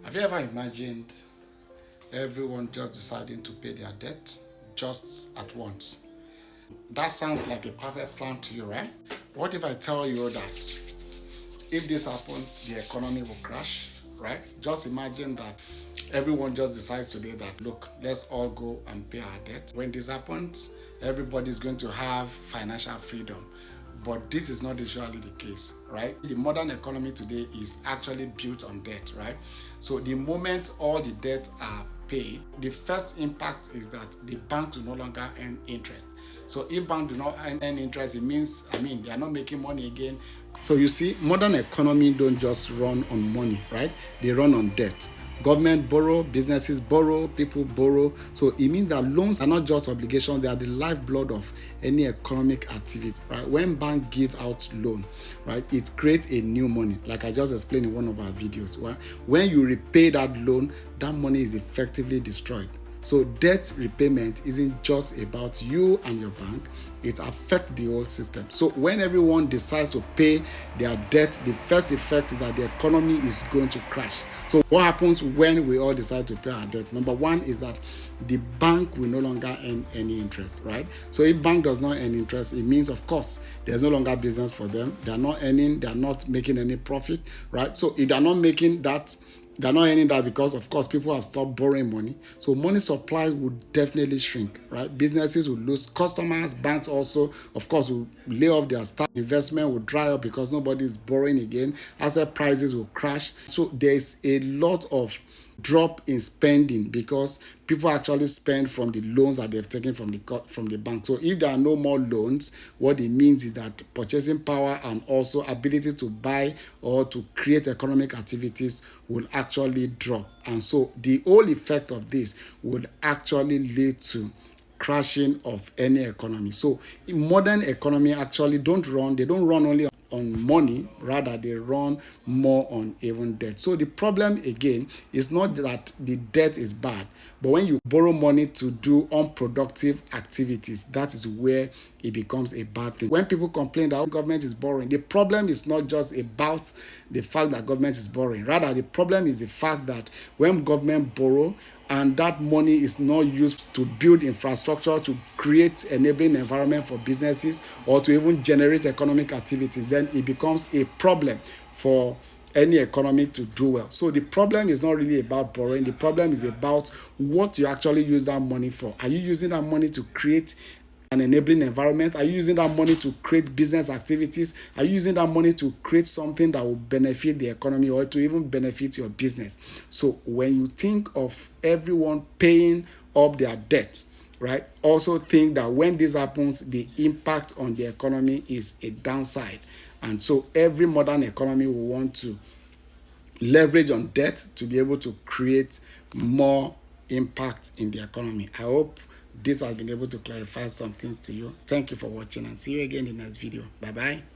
Have you ever imagined everyone just deciding to pay their debt just at once? That sounds like a perfect plan to you, right? What if I tell you that if this happens, the economy will crash, right? Just imagine that everyone just decides today that, look, let's all go and pay our debt. When this happens, everybody's going to have financial freedom. But this is not usually the case, right? The modern economy today is actually built on debt, right? So the moment all the debts are paid, the first impact is that the bank will no longer earn interest. So if bank do not earn interest, it means, they are not making money again. So you see, modern economy don't just run on money, right? They run on debt. Government borrow, businesses borrow, people borrow. So it means that loans are not just obligations, they are the lifeblood of any economic activity, right? When banks give out loan, right, it creates a new money, like I just explained in one of our videos. Right? When you repay that loan, that money is effectively destroyed. So debt repayment isn't just about you and your bank, it affects the whole system. So when everyone decides to pay their debt, the first effect is that the economy is going to crash. So what happens when we all decide to pay our debt? Number one is that the bank will no longer earn any interest, right? So if bank does not earn interest, it means, of course, there's no longer business for them. They're not earning, they're not making any profit, right? So if they're not making that, they're not earning that because, of course, people have stopped borrowing money. So money supply would definitely shrink, right? Businesses will lose customers. Banks also, of course, will lay off their staff. Investment will dry up because nobody is borrowing again. Asset prices will crash. So there's a lot of drop in spending because people actually spend from the loans that they've taken from the bank. So if there are no more loans, what it means is that purchasing power and also ability to buy or to create economic activities will actually drop. And so the whole effect of this would actually lead to crashing of any economy. So in modern economy actually they don't run only on money, rather they run more on even debt. So the problem again is not that the debt is bad, but when you borrow money to do unproductive activities, that is where it becomes a bad thing. When people complain that government is borrowing, the problem is not just about the fact that government is borrowing. Rather, the problem is the fact that when government borrow and that money is not used to build infrastructure, to create enabling environment for businesses, or to even generate economic activities, then it becomes a problem for any economy to do well. So the problem is not really about borrowing. The problem is about what you actually use that money for. Are you using that money to create an enabling environment? Are you using that money to create business activities? Are you using that money to create something that will benefit the economy or to even benefit your business? So when you think of everyone paying up their debt, right, also think that when this happens, the impact on the economy is a downside. And so every modern economy will want to leverage on debt to be able to create more impact in the economy. I hope this has been able to clarify some things to you. Thank you for watching and see you again in the next video. Bye-bye.